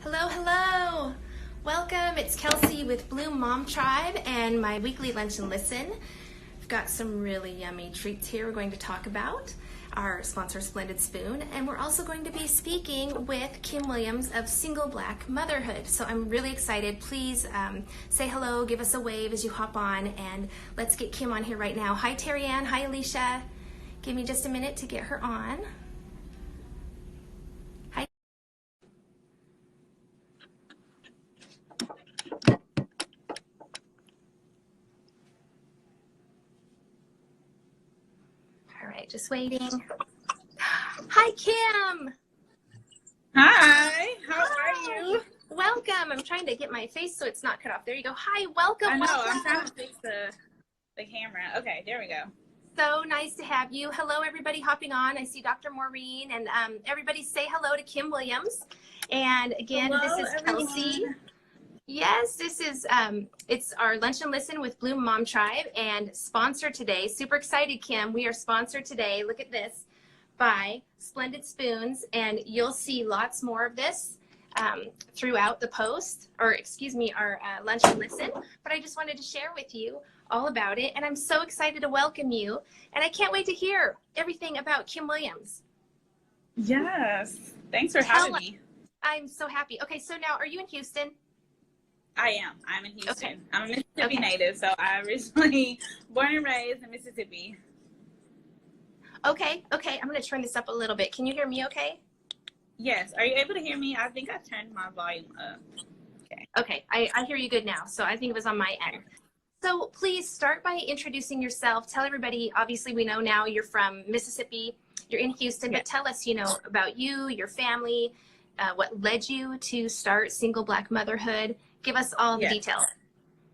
Hello, hello. Welcome. It's Kelsey with Bloom Mom Tribe and my weekly Lunch and Listen. I've got some really yummy treats here we're going to talk about. Our sponsor, Splendid Spoon, and we're also going to be speaking with Kim Williams of Single Black Motherhood. So I'm really excited. Please say hello, give us a wave as you hop on, and let's get Kim on here right now. Hi, Terry Ann. Hi, Alicia. Give me just a minute to get her on. Hi. All right, just waiting. Hi, Kim. Hi, how are you? Welcome. I'm trying to get my face so it's not cut off. There you go. Hi, welcome. I know, welcome. I'm trying to fix the camera. Okay, there we go. So nice to have you. Hello, everybody hopping on. I see Dr. Maureen, and everybody say hello to Kim Williams. And again, Hello, this is everyone. Kelsey. Yes, this is, it's our Lunch and Listen with Bloom Mom Tribe, and sponsored today, super excited, Kim, we are sponsored today, look at this, by Splendid Spoons, and you'll see lots more of this throughout the post, or excuse me, our Lunch and Listen, but I just wanted to share with you all about it, and I'm so excited to welcome you, and I can't wait to hear everything about Kim Williams. Yes, thanks for having me. I'm so happy. Okay, so now, are you in Houston? I am. I'm in Houston. Okay. I'm a Mississippi native, so I originally born and raised in Mississippi. Okay, I'm going to turn this up a little bit. Can you hear me okay? Yes, are you able to hear me? I think I turned my volume up. Okay, I hear you good now, so I think it was on my end. So please start by introducing yourself. Tell everybody, obviously we know now you're from Mississippi, you're in Houston, but tell us, about you, your family, what led you to start Single Black Motherhood. Give us all the details.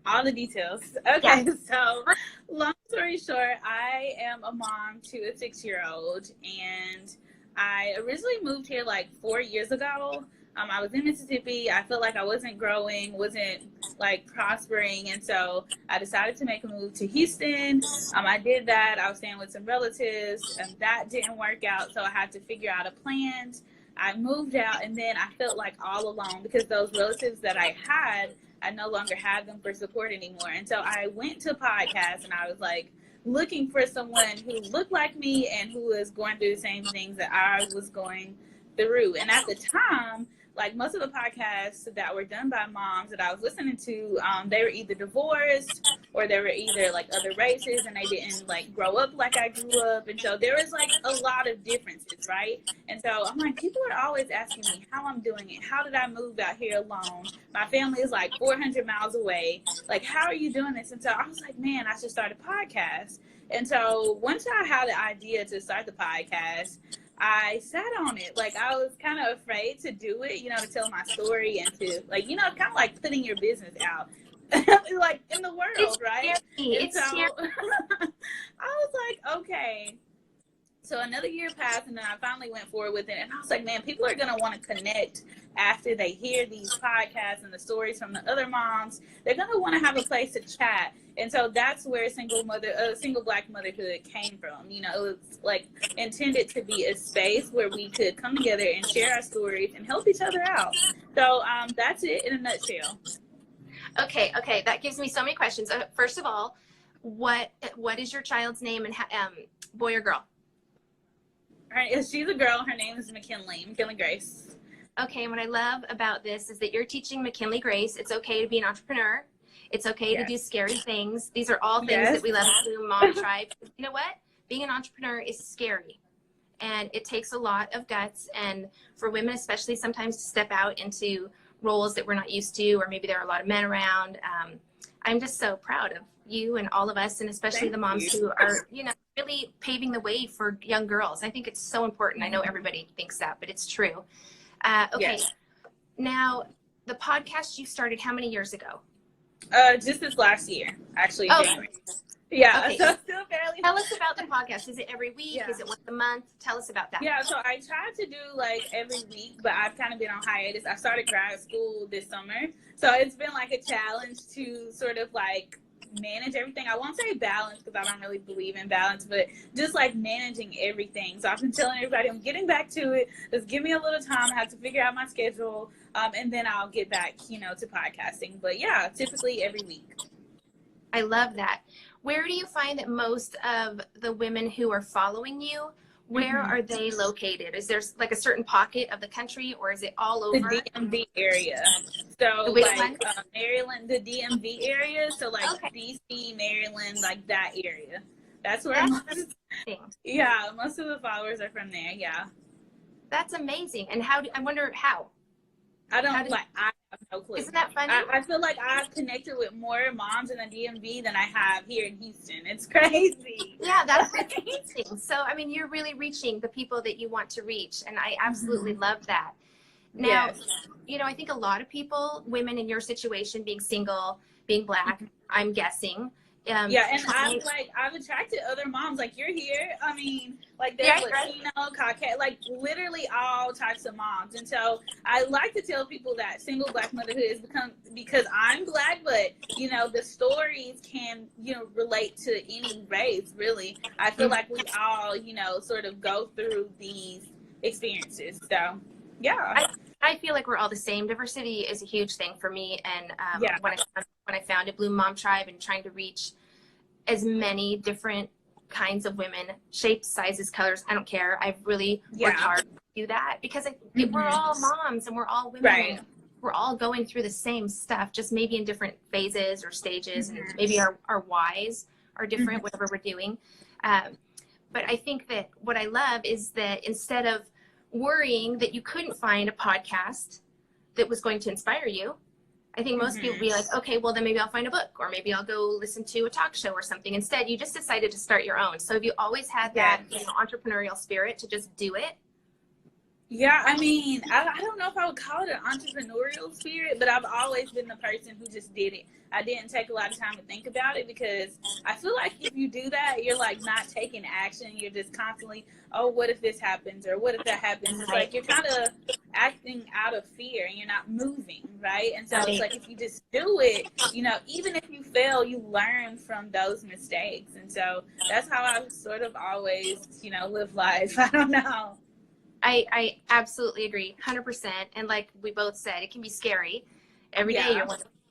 All the details. Okay, so long story short, I am a mom to a 6-year-old, and I originally moved here like 4 years ago. I was in Mississippi. I felt like I wasn't growing, wasn't like prospering, and so I decided to make a move to Houston. I did that. I was staying with some relatives, and that didn't work out, so I had to figure out a plan. I moved out, and then I felt like all alone because those relatives that I had, I no longer had them for support anymore. And so I went to podcasts, and I was like looking for someone who looked like me and who was going through the same things that I was going through. And at the time, like most of the podcasts that were done by moms that I was listening to, they were either divorced or they were either like other races and they didn't like grow up like I grew up. And so there was like a lot of differences, right? And so I'm like, people are always asking me how I'm doing it. How did I move out here alone? My family is like 400 miles away. Like, how are you doing this? And so I was like, man, I should start a podcast. And so once I had the idea to start the podcast, I sat on it. Like, I was kind of afraid to do it, to tell my story and to, like, kind of like putting your business out, like, in the world, It's right? Scary. And It's so scary. I was like, okay. So another year passed, and then I finally went forward with it. And I was like, man, people are going to want to connect after they hear these podcasts and the stories from the other moms. They're going to want to have a place to chat. And so that's where Single Black Motherhood came from. It was like intended to be a space where we could come together and share our stories and help each other out. So that's it in a nutshell. Okay, that gives me so many questions. First of all, what is your child's name, and boy or girl? She's a girl. Her name is McKinley Grace. Okay, and what I love about this is that you're teaching McKinley Grace it's okay to be an entrepreneur. It's okay to do scary things. These are all things that we love at Bloom Mom Tribe. You know what? Being an entrepreneur is scary, and it takes a lot of guts, and for women especially sometimes to step out into roles that we're not used to, or maybe there are a lot of men around. I'm just so proud of you and all of us, and especially the moms who are, really paving the way for young girls. I think it's so important. I know everybody thinks that, but it's true. Okay. Yes. Now, the podcast you started how many years ago? Just this last year, actually. January. Yeah, okay. So still fairly. Tell us about the podcast. Is it every week? Yeah. Is it once a month? Tell us about that. Yeah, so I tried to do like every week, but I've kind of been on hiatus. I started grad school this summer, so it's been like a challenge to sort of like manage everything. I won't say balance because I don't really believe in balance, but just like managing everything. So I've been telling everybody I'm getting back to it. Just give me a little time. I have to figure out my schedule, and then I'll get back, to podcasting. But yeah, typically every week. I love that. Where do you find that most of the women who are following you, where are they located? Is there like a certain pocket of the country, or is it all over? The DMV area. So like Maryland, the DMV area. So like DC, Maryland, like that area. That's where most of the followers are from there. Yeah. That's amazing. And I wonder how. I have no clue. Isn't that funny? I feel like I've connected with more moms in the DMV than I have here in Houston. It's crazy. Yeah, that's amazing. So, I mean, you're really reaching the people that you want to reach. And I absolutely love that. Now, I think a lot of people, women in your situation, being single, being Black, I'm guessing. And I've attracted other moms. Like, you're here. I mean, like, there's Latino, Caucasian, like literally all types of moms. And so I like to tell people that single Black motherhood is because I'm Black, but the stories can relate to any race. Really, I feel like we all sort of go through these experiences. So yeah. I feel like we're all the same. Diversity is a huge thing for me. And when I founded Bloom Mom Tribe and trying to reach as many different kinds of women, shapes, sizes, colors, I don't care. I've really worked hard to do that because we're all moms and we're all women. Right. And we're all going through the same stuff, just maybe in different phases or stages. And maybe our whys are different, whatever we're doing. But I think that what I love is that instead of worrying that you couldn't find a podcast that was going to inspire you, I think most people would be like, okay, well then maybe I'll find a book, or maybe I'll go listen to a talk show or something. Instead, you just decided to start your own. So have you always had that entrepreneurial spirit to just do it? Yeah, I mean, I don't know if I would call it an entrepreneurial spirit, but I've always been the person who just did it. I didn't take a lot of time to think about it because I feel like if you do that, you're like not taking action. You're just constantly, oh, what if this happens? Or what if that happens? It's like you're kind of acting out of fear and you're not moving, right? And so it's like if you just do it, even if you fail, you learn from those mistakes. And so that's how I've sort of always, live life. I don't know. I absolutely agree, 100%. And like we both said, it can be scary. Every day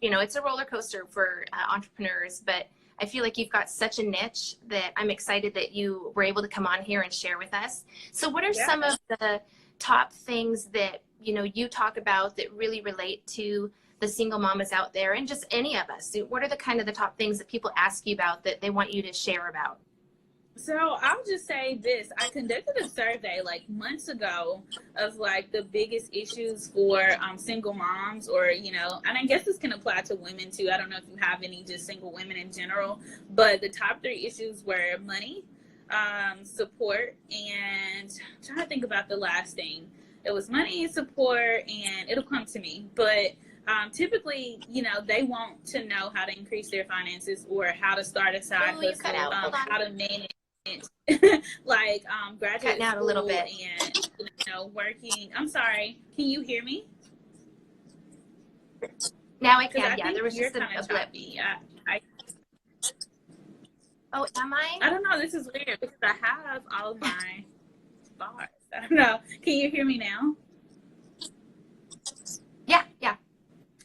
it's a roller coaster for entrepreneurs, but I feel like you've got such a niche that I'm excited that you were able to come on here and share with us. So what are some of the top things that, you talk about that really relate to the single mamas out there and just any of us? What are the top things that people ask you about that they want you to share about? So I'll just say this. I conducted a survey like months ago of like the biggest issues for single moms or, and I guess this can apply to women too. I don't know if you have any just single women in general, but the top 3 issues were money, support, and I'm trying to think about the last thing. It was money, support, and it'll come to me. But typically, they want to know how to increase their finances or how to start a side hustle, how to manage like graduate cutting out school a little bit and working. I'm sorry, can you hear me now? I can. Yeah, there was just a blip. Oh, am I don't know, this is weird because I have all of my bars. I don't know, can you hear me now? Yeah,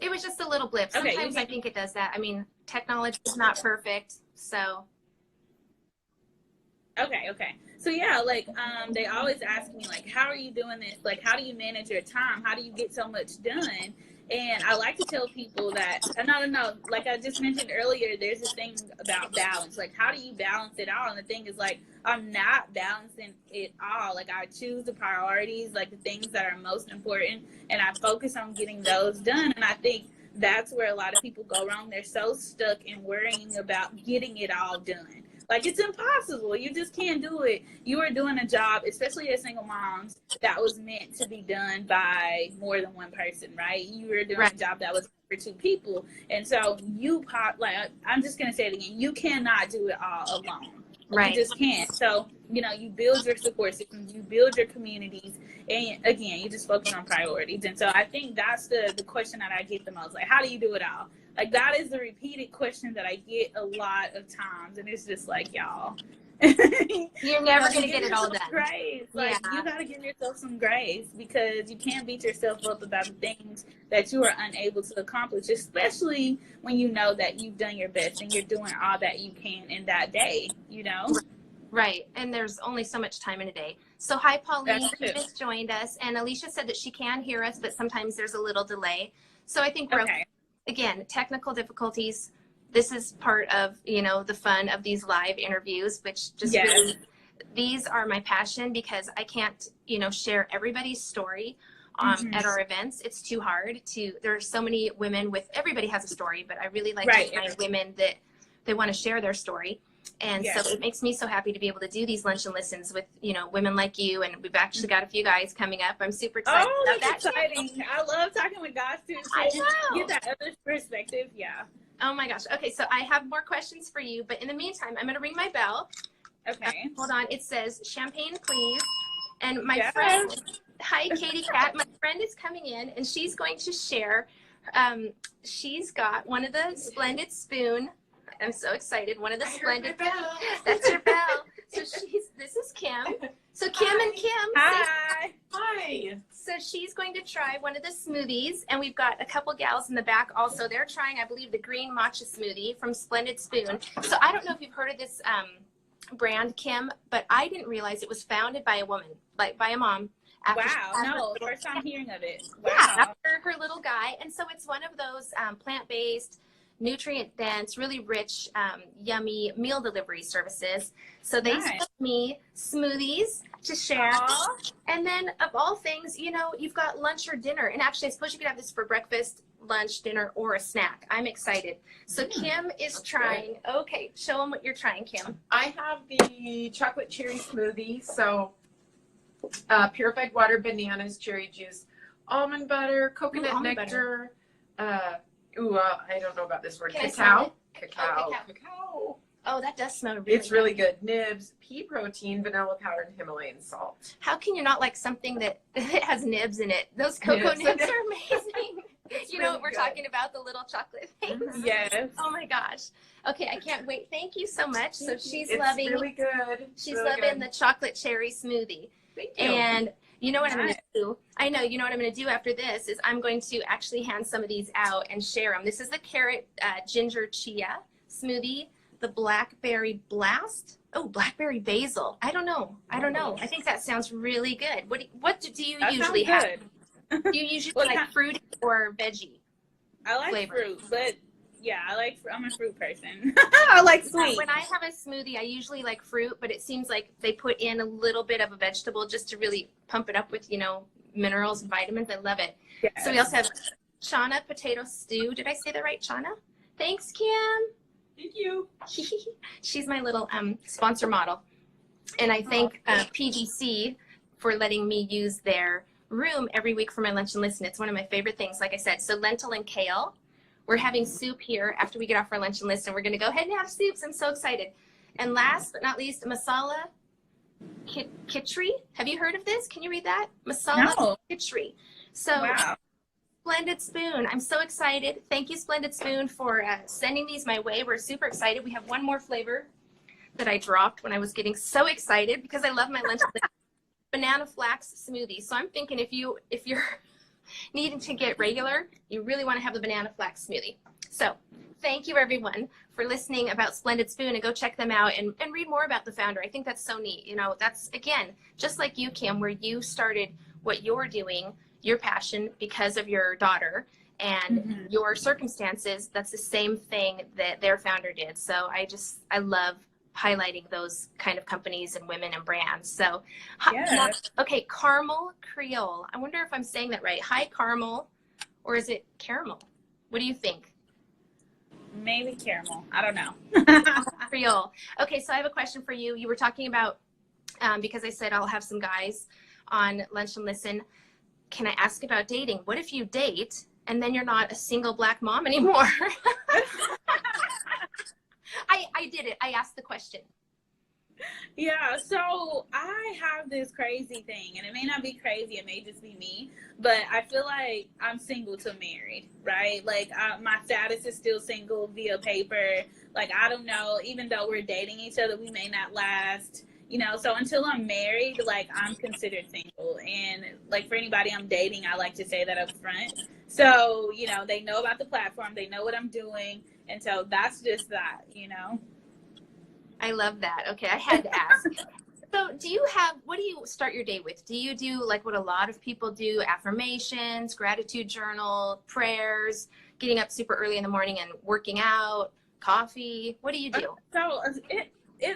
it was just a little blip. Sometimes I think it does that. I mean, technology is not perfect, so Okay. So yeah, like they always ask me like, how are you doing this? Like, how do you manage your time? How do you get so much done? And I like to tell people that, no, like I just mentioned earlier, there's this thing about balance. Like, how do you balance it all? And the thing is, like, I'm not balancing it all. Like, I choose the priorities, like the things that are most important, and I focus on getting those done. And I think that's where a lot of people go wrong. They're so stuck in worrying about getting it all done. Like, it's impossible. You just can't do it. You are doing a job, especially as single moms, that was meant to be done by more than one person, right? You were doing a job that was for 2 people. And so I'm just going to say it again. You cannot do it all alone. Right. You just can't. So, you build your support systems, you build your communities, and again, you just focus on priorities. And so I think that's the question that I get the most. Like, how do you do it all? Like, that is a repeated question that I get a lot of times, and it's just like, y'all. You're never going to get it all done. Grace. Like, you got to give yourself some grace, because you can't beat yourself up about the things that you are unable to accomplish, especially when you know that you've done your best and you're doing all that you can in that day, you know? Right. And there's only so much time in a day. So hi, Pauline, who just joined us. And Alicia said that she can hear us, but sometimes there's a little delay. So I think we're okay. Again, technical difficulties. This is part of, you know, the fun of these live interviews, which just really, these are my passion, because I can't, you know, share everybody's story at our events. It's too hard to, there are so many women with, everybody has a story, but I really like to find women that they want to share their story. And so it makes me so happy to be able to do these lunch and listens with, you know, women like you. And we've actually got a few guys coming up. I'm super excited about that. Exciting. I love talking with guys too. So I know. Get that other perspective. Yeah. Oh my gosh. Okay. So I have more questions for you, but in the meantime, I'm going to ring my bell. Okay. Hold on. It says champagne, please. And my friend, hi, Katie Cat. My friend is coming in and she's going to share. She's got one of the Splendid Spoon. I'm so excited. One of the Splendid. That's your bell. So this is Kim. So Kim and Kim. Hi. Hi. So she's going to try one of the smoothies, and we've got a couple gals in the back also. They're trying, I believe, the green matcha smoothie from Splendid Spoon. So I don't know if you've heard of this brand, Kim, but I didn't realize it was founded by a woman, like by a mom. First time hearing of it. Wow. Yeah, after her little guy. And so it's one of those plant-based, nutrient dense, really rich, yummy meal delivery services. So they sent me smoothies to share. And then of all things, you know, you've got lunch or dinner. And actually, I suppose you could have this for breakfast, lunch, dinner, or a snack. I'm excited. So Kim is trying. Okay, show them what you're trying, Kim. I have the chocolate cherry smoothie. So purified water, bananas, cherry juice, almond butter, coconut nectar, I don't know about this word. Cacao. Oh, that does smell really It's really good. Nibs, pea protein, vanilla powder, and Himalayan salt. How can you not like something that has nibs in it? Those cocoa nibs are amazing. You know what we're talking about, the little chocolate things? Yes. Oh my gosh. Okay, I can't wait. Thank you so much. So she's it's loving really good. She's loving the chocolate cherry smoothie. Thank you. And you know what I'm going to do? I know, you know what I'm going to do after this is I'm going to actually hand some of these out and share them. This is the carrot ginger chia smoothie, the blackberry blast. Oh, blackberry basil. I don't know. I think that sounds really good. What do you usually have? Do you usually like fruit or veggie? I like fruit, but yeah, I'm a fruit person. I like sweet. When I have a smoothie, I usually like fruit, but it seems like they put in a little bit of a vegetable just to really pump it up with, you know, minerals and vitamins. I love it. Yes. So we also have Chana potato stew. Did I say that right, Chana? Thanks, Kim. Thank you. She's my little sponsor model. And I thank PGC for letting me use their room every week for my lunch and listen. It's one of my favorite things, like I said. So lentil and kale. We're having soup here after we get off our lunch and listen. We're going to go ahead and have soups. I'm so excited. And last but not least, masala khichdi. Have you heard of this? Can you read that? Masala khichdi. So Splendid Spoon. I'm so excited. Thank you, Splendid Spoon, for sending these my way. We're super excited. We have one more flavor that I dropped when I was getting so excited because I love my lunch. Banana flax smoothie. So I'm thinking if you're needing to get regular, you really want to have the banana flax smoothie. So thank you everyone for listening about Splendid Spoon, and go check them out and read more about the founder. I think that's so neat. You know, that's again, just like you, Kim, where you started what you're doing, your passion because of your daughter and your circumstances. That's the same thing that their founder did. So I love highlighting those kind of companies and women and brands. So, okay, Caramel Creole. I wonder if I'm saying that right. Hi, Caramel, or is it caramel? What do you think? Maybe caramel. I don't know. Creole. Okay, so I have a question for you. You were talking about, because I said I'll have some guys on Lunch and Listen. Can I ask about dating? What if you date and then you're not a single Black mom anymore? I did it. I asked the question. Yeah, so I have this crazy thing, and it may not be crazy, it may just be me, but I feel like I'm single till married, right? Like, my status is still single via paper. Like, I don't know, even though we're dating each other, we may not last, you know, so until I'm married, like, I'm considered single. And, like, for anybody I'm dating, I like to say that up front. So, you know, they know about the platform, they know what I'm doing, and so that's just that, you know? I love that. Okay, I had to ask. So what do you start your day with? Do you do like what a lot of people do, affirmations, gratitude journal, prayers, getting up super early in the morning and working out, coffee? What do you do? So it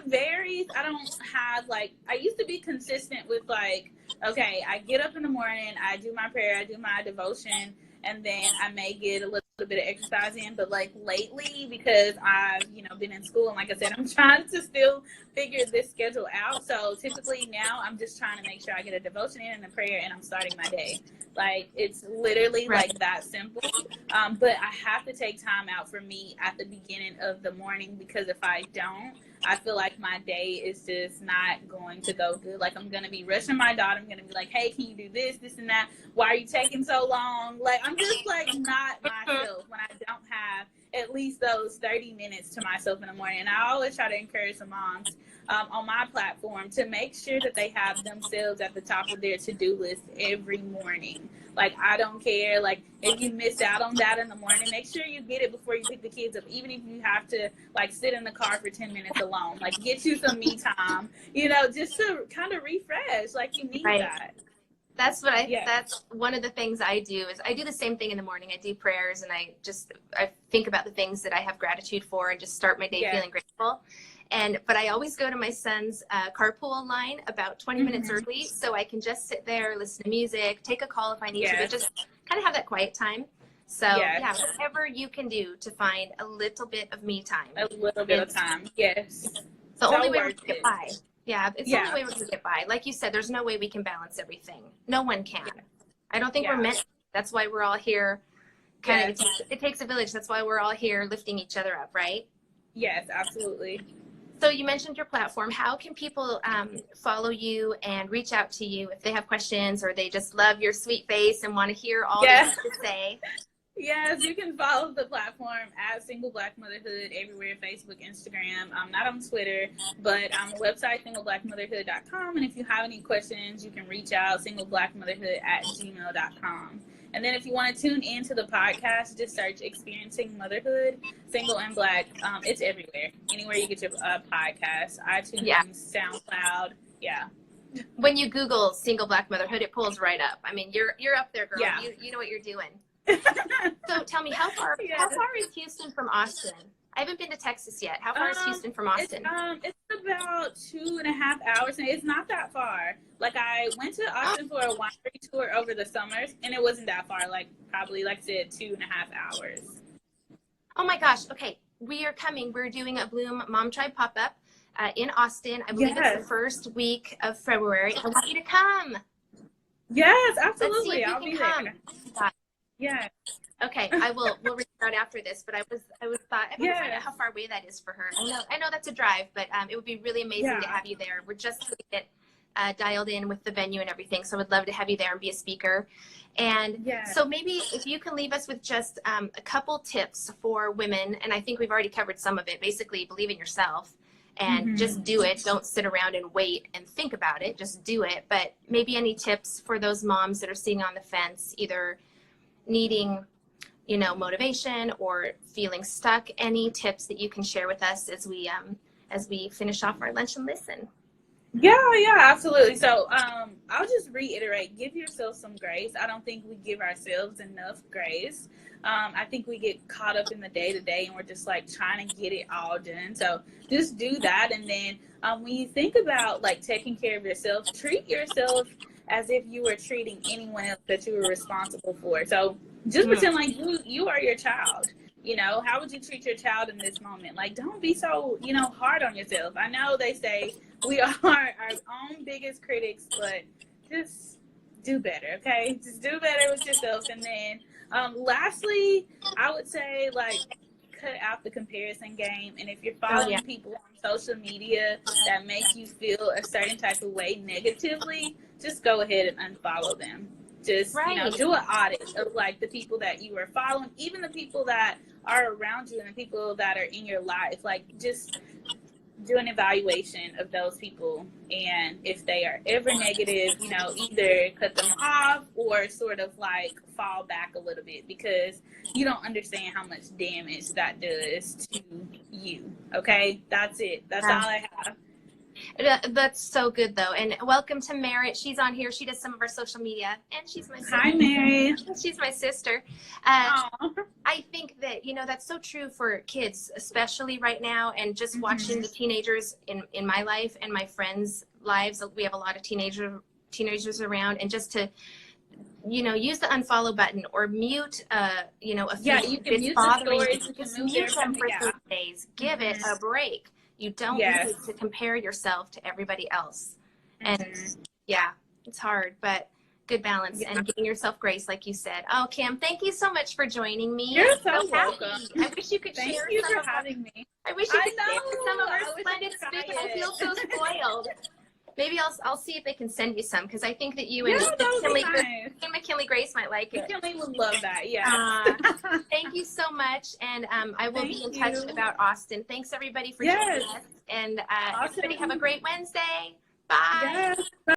varies. I don't have like, I used to be consistent with like, okay, I get up in the morning, I do my prayer, I do my devotion, and then I may get a little bit of exercise in. But like lately, because I've, you know, been in school, and like I said, I'm trying to still figure this schedule out. So typically now I'm just trying to make sure I get a devotion in and a prayer, and I'm starting my day. Like, it's literally Right. like that simple. But I have to take time out for me at the beginning of the morning, because if I don't, I feel like my day is just not going to go good. Like, I'm going to be rushing my daughter. I'm going to be like, hey, can you do this and that? Why are you taking so long? Like, I'm just like not myself when I don't have at least those 30 minutes to myself in the morning. And I always try to encourage the moms on my platform to make sure that they have themselves at the top of their to-do list every morning. Like, I don't care. Like, if you miss out on that in the morning, make sure you get it before you pick the kids up. Even if you have to, like, sit in the car for 10 minutes alone. Like, get you some me time, you know, just to kind of refresh. Like, you need Right. that. That's one of the things I do is I do the same thing in the morning. I do prayers and I think about the things that I have gratitude for and just start my day feeling grateful. But I always go to my son's carpool line about 20 minutes early, so I can just sit there, listen to music, take a call if I need to, but just kind of have that quiet time. So yeah, whatever you can do to find a little bit of me time. A little bit of time. Yes. It's the only way we can get by. Yeah, it's the only way we can get by. Like you said, there's no way we can balance everything. No one can. I don't think we're meant to. That's why we're all here. It takes a village. That's why we're all here lifting each other up, right? Yes, absolutely. So you mentioned your platform. How can people follow you and reach out to you if they have questions or they just love your sweet face and want to hear all that you have to say? Yes, you can follow the platform at Single Black Motherhood everywhere, Facebook, Instagram. I'm not on Twitter, but on the website, singleblackmotherhood.com. And if you have any questions, you can reach out, singleblackmotherhood@gmail.com. And then if you want to tune into the podcast, just search Experiencing Motherhood, Single and Black. It's everywhere. Anywhere you get your podcast, iTunes, SoundCloud. Yeah. When you Google Single Black Motherhood, it pulls right up. I mean, you're up there, girl. Yeah. You know what you're doing. So tell me, how far is Houston from Austin? I haven't been to Texas yet. How far is Houston from Austin? It's about 2.5 hours, and it's not that far. Like, I went to Austin for a winery tour over the summers, and it wasn't that far. Like, probably, like I said, 2.5 hours. Oh my gosh. Okay. We are coming. We're doing a Bloom Mom Tribe pop-up in Austin. I believe it's the first week of February. I want you to come. Yes, absolutely. I'll be there. Yeah. Okay, we'll reach out after this, but I was thought I don't find out how far away that is for her. I know that's a drive, but it would be really amazing to have you there. We're just to get dialed in with the venue and everything, so I'd love to have you there and be a speaker. And so maybe if you can leave us with just a couple tips for women, and I think we've already covered some of it. Basically, believe in yourself and just do it. Don't sit around and wait and think about it. Just do it. But maybe any tips for those moms that are sitting on the fence, either needing, motivation or feeling stuck. Any tips that you can share with us as we finish off our lunch and listen? Yeah, absolutely. So I'll just reiterate, give yourself some grace. I don't think we give ourselves enough grace. I think we get caught up in the day-to-day and we're just like trying to get it all done. So just do that. And then when you think about like taking care of yourself, treat yourself as if you were treating anyone else that you were responsible for. So just pretend like you are your child. How would you treat your child in this moment? Like, don't be so, hard on yourself. I know they say we are our own biggest critics, but just do better, okay? Just do better with yourself. And then lastly, I would say, like, cut out the comparison game. And if you're following people on social media that make you feel a certain type of way negatively, just go ahead and unfollow them. Just, you know, do an audit of like the people that you are following, even the people that are around you and the people that are in your life. Like, just do an evaluation of those people, and if they are ever negative, you know, either cut them off or sort of like fall back a little bit, because you don't understand how much damage that does to you. Okay, that's it. That's all I have. That's so good though. And welcome to Merritt. She's on here. She does some of our social media, and she's my sister. Hi, Mary. She's my sister. I think that, you know, that's so true for kids, especially right now, and just watching the teenagers in my life and my friends' lives. We have a lot of teenagers around, and just to, you know, use the unfollow button or mute, you know, a few. Yeah, you can mute the stories. Just mute them for 3 days. Give it a break. You don't need to compare yourself to everybody else. And yeah, it's hard, but good balance and giving yourself grace, like you said. Oh, Kim, thank you so much for joining me. You're so welcome. I wish you could share Thank you for having me. I wish you could share some of our splendid speakers. I feel so spoiled. Maybe I'll see if they can send you some, because I think that you and McKinley Grace might like it. McKinley would love that. Yeah. Thank you so much, and I will be in touch about Austin. Thanks everybody for joining us, and everybody have a great Wednesday. Bye. Yes.